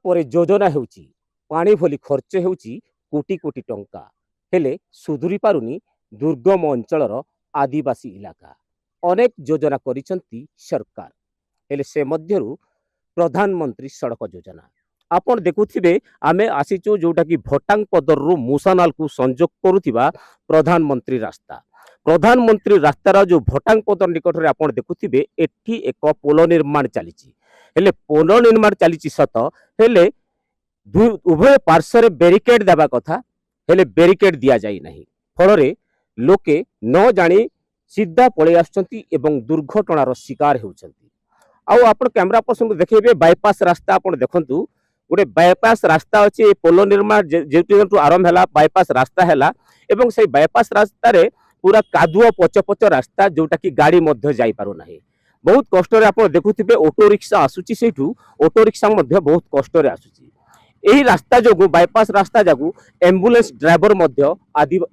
ପରେ ଯୋଜନା ହେଉଛି ପାଣି ଭଳି ଖର୍ଚ୍ଚ ହେଉଛି କୋଟି କୋଟି ଟଙ୍କା, ହେଲେ ସୁଧୁରି ପାରୁନି ଦୁର୍ଗମ ଅଞ୍ଚଳର ଆଦିବାସୀ ଇଲାକା। ଅନେକ ଯୋଜନା କରିଛନ୍ତି ସରକାର, ହେଲେ ସେ ମଧ୍ୟରୁ ପ୍ରଧାନମନ୍ତ୍ରୀ ସଡ଼କ ଯୋଜନା। ଆପଣ ଦେଖୁଥିବେ ଆମେ ଆସିଛୁ ଯୋଉଟାକି ଭଟାଙ୍ଗ ପଦରରୁ ମୁସାନାଲକୁ ସଂଯୋଗ କରୁଥିବା ପ୍ରଧାନମନ୍ତ୍ରୀ ରାସ୍ତା। ପ୍ରଧାନମନ୍ତ୍ରୀ ରାସ୍ତାର ଯୋଉ ଭଟାଙ୍ଗ ପଦର ନିକଟରେ ଆପଣ ଦେଖୁଥିବେ ଏଠି ଏକ ପୋଲ ନିର୍ମାଣ ଚାଲିଛି। ହେଲେ ପୋଲ ନିର୍ମାଣ ଚାଲିଛି ସତ, ହେଲେ ଉଭୟ ପାର୍ଶ୍ୱରେ ବ୍ୟାରିକେଡ୍ ଦେବା କଥା, ହେଲେ ବ୍ୟାରିକେଡ୍ ଦିଆଯାଇ ନାହିଁ। ଫଳରେ ଲୋକେ ନ ଜାଣି ସିଧା ପଳେଇ ଆସୁଛନ୍ତି ଏବଂ ଦୁର୍ଘଟଣାର ଶିକାର ହେଉଛନ୍ତି। ଆଉ ଆପଣ କ୍ୟାମେରା ପର୍ସନକୁ ଦେଖେଇବେ ବାଇପାସ୍ ରାସ୍ତା। ଆପଣ ଦେଖନ୍ତୁ ଗୋଟେ ବାଇପାସ୍ ରାସ୍ତା ଅଛି। ଏ ପୋଲ ନିର୍ମାଣ ଯେହେତୁ ଆରମ୍ଭ ହେଲା ବାଇପାସ୍ ରାସ୍ତା ହେଲା ଏବଂ ସେଇ ବାଇପାସ୍ ରାସ୍ତାରେ ପୁରା କାଦୁଅ ପଚ ପଚ ରାସ୍ତା, ଯୋଉଟାକି ଗାଡ଼ି ମଧ୍ୟ ଯାଇପାରୁନାହିଁ। ବହୁତ କଷ୍ଟରେ ଆପଣ ଦେଖୁଥିବେ ଅଟୋ ରିକ୍ସା ଆସୁଛି, ସେଇଠୁ ଅଟୋ ରିକ୍ସା ମଧ୍ୟ ବହୁତ କଷ୍ଟରେ ଆସୁଛି। ଏହି ରାସ୍ତା ଯୋଗୁଁ ବାଇପାସ୍ ରାସ୍ତା ଯୋଗୁଁ ଆମ୍ବୁଲାନ୍ସ ଡ୍ରାଇଭର ମଧ୍ୟ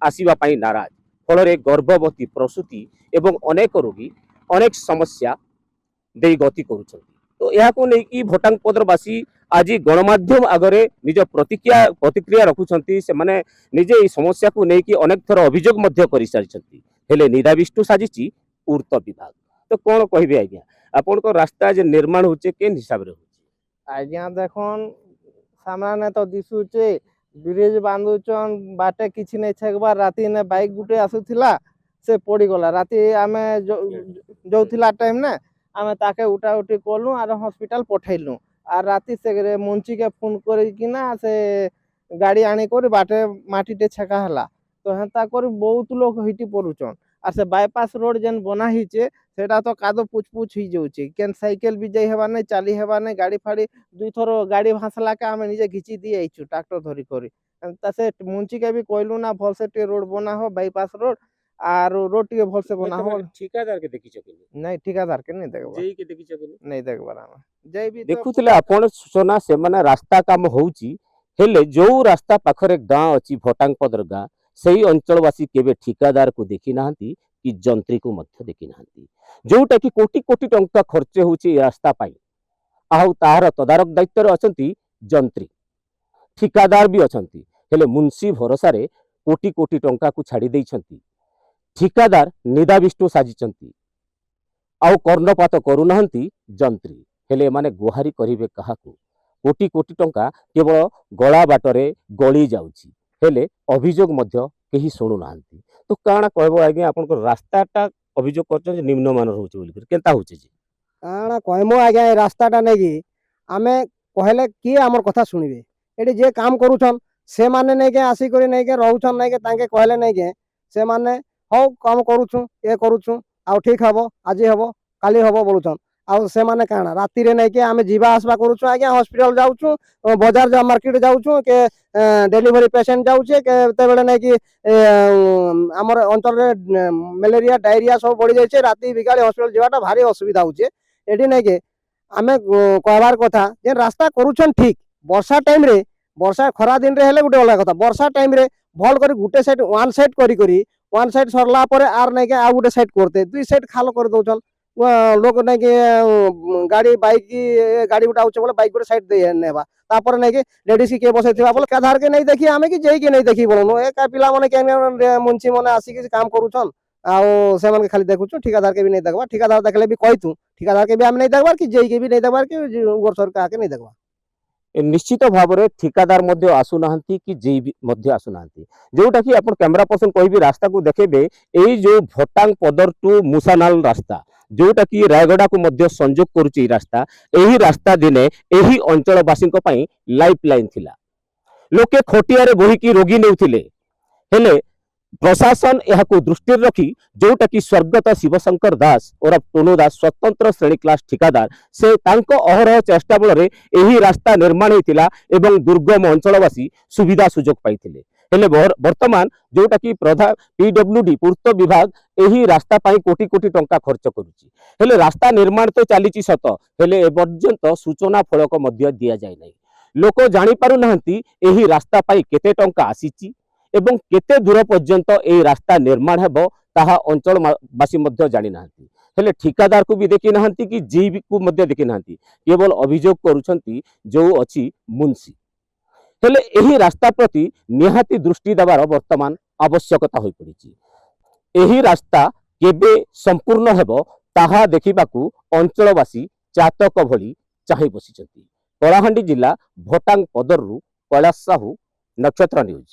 ଆସିବା ପାଇଁ ନାରାଜ। ଫଳରେ ଗର୍ଭବତୀ ପ୍ରସୂତି ଏବଂ ଅନେକ ରୋଗୀ ଅନେକ ସମସ୍ୟା ଦେଇ ଗତି କରୁଛନ୍ତି। ତ ଏହାକୁ ନେଇକି ଭଟାଙ୍ଗ ପଦରବାସୀ ଆଜି ଗଣମାଧ୍ୟମ ଆଗରେ ନିଜ ପ୍ରତିକ୍ରିୟା ରଖୁଛନ୍ତି। ସେମାନେ ନିଜେ ଏହି ସମସ୍ୟାକୁ ନେଇକି ଅନେକ ଥର ଅଭିଯୋଗ ମଧ୍ୟ କରିସାରିଛନ୍ତି, ହେଲେ ନିଦାବିଷ୍ଟୁ ସାଜିଛି ପୂର୍ତ୍ତ ବିଭାଗ। ତ କ'ଣ କହିବେ ଆଜ୍ଞା, ଆପଣଙ୍କ ରାସ୍ତା ଯେ ନିର୍ମାଣ ହେଉଛି କେନ୍ ହିସାବରେ ହେଉଛି? ଆଜ୍ଞା ଦେଖନ୍ ସାମନାନେ ତ ଦିଶୁଛେ ବ୍ରିଜ ବାନ୍ଧୁଛନ୍, ବାଟେ କିଛି ନାଇଁ ଛେକବାର। ରାତି ନେ ବାଇକ୍ ଗୁଟେ ଆସୁଥିଲା, ସେ ପଡ଼ିଗଲା। ରାତି ଆମେ ଯାଉଥିଲା ଟାଇମ୍ ନେ ଆମେ ତାକେ ଉଠା ଉଠି କଲୁ ଆର ହସ୍ପିଟାଲ ପଠେଇଲୁ। আর রাতে সে মঞ্চিকে ফোন করিকিনা সে গাড়ি আনিকরি বাটে মাটিতে ছেঁকা হেলা। তো হেন্তা করে বহুত লোক হিটি পড়ুছন। আর সে বাইপাস রোড যেন বনা হয়েছে সেটা তো কাদো পুচপুচ হয়ে যাচ্ছে। কেন সাইকেল বি যাই হেবার নাই, চালি হেবার নাই। গাড়ি ফাড়ি দুইথর গাড়ি ভাসলাকে আমি নিজে ঘিচি দিয়ে আইছু ট্রাক্টর ধরি করে। তা সে মুঞ্চিকে বি কইলু না ভলসে টিকে রোড বনা হো, বাইপাস রোড আর রোড টিকে ভলসে বনা হো। ঠিকাদারকে ଦେଖିଛ କି? ନାଇଁ ଠିକାଦାରକେ ନାଇଁ ଦେଖବା, ଜେଇକି ଦେଖିଛ କି? ନାଇଁ ଦେଖବାର ଆମେ ଯାଇ ବି ଦେଖୁଥିଲେ ଆପଣ ସୂଚନା, ସେମାନେ ରାସ୍ତା କାମ ହଉଛି, ହେଲେ ଯୋଉ ରାସ୍ତା ପାଖରେ ଗାଁ ଅଛି ଭଟାଙ୍ଗ ପଦର ଗାଁ, ସେଇ ଅଞ୍ଚଳବାସୀ କେବେ ଠିକାଦାରକୁ ଦେଖି ନାହାନ୍ତି କି ଯନ୍ତ୍ରୀକୁ ମଧ୍ୟ ଦେଖି ନାହାନ୍ତି। ଯୋଉଟା କି କୋଟି କୋଟି ଟଙ୍କା ଖର୍ଚ୍ଚ ହେଉଛି ଏ ରାସ୍ତା ପାଇଁ। ଆଉ ତାହାର ତଦାରଖ ଦାୟିତ୍ୱରେ ଅଛନ୍ତି ଯନ୍ତ୍ରୀ, ଠିକାଦାର ବି ଅଛନ୍ତି, ହେଲେ ମୁନ୍ସି ଭରସାରେ କୋଟି କୋଟି ଟଙ୍କାକୁ ଛାଡ଼ି ଦେଇଛନ୍ତି। ଠିକାଦାର ନିଦାବିଷ୍ଟୁ ସାଜିଛନ୍ତି, ଆଉ କର୍ଣ୍ଣପାତ କରୁନାହାନ୍ତି ଯନ୍ତ୍ରୀ। ହେଲେ ଏମାନେ ଗୁହାରି କରିବେ କାହାକୁ? କୋଟି କୋଟି ଟଙ୍କା କେବଳ ଗଳା ବାଟରେ ଗଳି ଯାଉଛି, ହେଲେ ଅଭିଯୋଗ ମଧ୍ୟ କେହି ଶୁଣୁନାହାନ୍ତି। ତ କାଣା କହିବ ଆଜ୍ଞା, ଆପଣଙ୍କର ରାସ୍ତାଟା ଅଭିଯୋଗ କରୁଛନ୍ତି ନିମ୍ନମାନର ହେଉଛି ବୋଲି, କେନ୍ତା ହେଉଛି ଯେ? କାଣା କହିମୁ ଆଜ୍ଞା, ଏ ରାସ୍ତାଟା ନେଇକି ଆମେ କହିଲେ କିଏ ଆମର କଥା ଶୁଣିବେ? ଏଠି ଯେ କାମ କରୁଛନ୍ ସେମାନେ ନେଇକି ଆସିକରି ନେଇକି ରହୁଛନ୍, ନେଇକି ତାଙ୍କେ କହିଲେ ନେଇକି ସେମାନେ ହଉ କାମ କରୁଛୁ, ଏ କରୁଛୁ, ଆଉ ଠିକ୍ ହବ, ଆଜି ହବ କାଲି ହବ ବୋଲୁଛନ୍। ଆଉ ସେମାନେ କାଣା ରାତିରେ ନେଇକି ଆମେ ଯିବା ଆସିବା କରୁଛୁ ଆଜ୍ଞା। ହସ୍ପିଟାଲ ଯାଉଛୁ, ବଜାର ମାର୍କେଟ ଯାଉଛୁ, କେ ଡେଲିଭରି ପେସେଣ୍ଟ ଯାଉଛେ, କେତେବେଳେ ନେଇକି ଆମର ଅଞ୍ଚଳରେ ମ୍ୟାଲେରିଆ ଡାଇରିଆ ସବୁ ବଢି ଯାଇଛେ। ରାତି ବିକାଳି ହସ୍ପିଟାଲ ଯିବାଟା ଭାରି ଅସୁବିଧା ହଉଛେ। ଏଠି ନେଇକି ଆମେ କହିବାର କଥା ଯେ ରାସ୍ତା କରୁଛନ୍ ଠିକ୍। ବର୍ଷା ଟାଇମ୍ରେ, ବର୍ଷା ଖରା ଦିନରେ ହେଲେ ଗୋଟେ ଅଲଗା କଥା। ବର୍ଷା ଟାଇମ୍ରେ ଭଲ କରି ଗୋଟେ ସାଇଡ୍ ୱାନ୍ ସାଇଡ୍ କରି ୱାନ୍ ସାଇଡ୍ ସରିଲା ପରେ ଆର୍ ନେଇକି ଆଉ ଗୋଟେ ସାଇଡ୍ করতে দুই সাইড খাল করে দৌছন। লোক নাকি গাড়ি বাইক গাড়ি গোটা আউছে বলে বাইক গোটে সাইড দিয়ে নেবা, তারপরে নাকি লেডিস কি বসাইଥିବା বলে কাধারকে নেই দেখি আমি কি যেইକି নেই দেখি বলুন। এ ପିଲାମାନେ କେନ୍ ମୁନ୍ସି ମାନେ ଆସିକି କାମ କରୁଛନ୍, ଆଉ ସେମାନେ ଖାଲି ଦେଖୁଛୁ। ଠିକାଦାରକେ ବି ନେଇ ଦେଖବା, ଠିକାଦାର ଦେଖଲେ ବି କହିତୁ ଠିକାଦାରକେ ବି ଆମେ ନେଇ ଦେଖବାର କି ଯେଇକି ବି ନେଇ ଦେଖବାର କି ବର୍ଷର କାହାକେ ନେଇ ଦେଖବା। ନିଶ୍ଚିତ ଭାବରେ ଠିକାଦାର ମଧ୍ୟ ଆସୁନାହାନ୍ତି କି ଯେଇ ବି ମଧ୍ୟ ଆସୁନାହାନ୍ତି। ଯୋଉଟା କି ଆପଣ କ୍ୟାମେରା ପର୍ସନ କହିବି ରାସ୍ତାକୁ ଦେଖେଇବେ, ଏଇ ଯୋଉ ଭଟାଙ୍ଗ ପଦର ଟୁ ମୁସାନାଲ ରାସ୍ତା, ଯୋଉଟା କି ରାୟଗଡ଼ାକୁ ମଧ୍ୟ ସଂଯୋଗ କରୁଛି ଏହି ରାସ୍ତା। ଏହି ରାସ୍ତା ଦିନେ ଏହି ଅଞ୍ଚଳବାସୀଙ୍କ ପାଇଁ ଲାଇଫ ଲାଇନ୍ ଥିଲା। ଲୋକେ ଖଟିଆରେ ବୋହିକି ରୋଗୀ ନେଉଥିଲେ, ହେଲେ प्रशासन यहां दृष्टि रखी जोटा कि स्वर्गत शिवशंकर दास ओरफ टोनू दास स्वतंत्र श्रेणी क्लास ठिकादार से अहरह चेष्टा बल में रास्ता निर्माण होता एवं दुर्गम अंचलवासी सुविधा सुजोग पाइथिले। हेले वर्तमान जोटा कि प्रधान पीडब्ल्यूडी पूर्त विभाग यही रास्ता पाई कोटी कोटी टंका खर्च करुची, हेले रास्ता निर्माण तो चली सत, हेले एपर्यंत सूचना फलक मध्य दिया जाय नहीं। लोक जानी पारु नाहंती एही रास्ता पाई केते टंका आसीची एवं केते दूर पर्यंत ए रास्ता निर्माण हेबो ताहा अंचलवासी मध्य जानी नाहंती। हेले ठिकादार को भी देखी नाहंती कि जीवी को मध्य देखी नाहंती केवल अभियोग करूछंती जो अछि मुंशी हेले एही रास्ता प्रति निहाती दृष्टि देवार वर्तमान आवश्यकता होई पड़िछि एही रास्ता केबे संपूर्ण हेबो ताहा देखिबाकू अंचलवासी चातक भली चाहि बसिछंती कलाहांडी जिला भोटांग पदररू कैलाश साहू नक्षत्र न्यूज।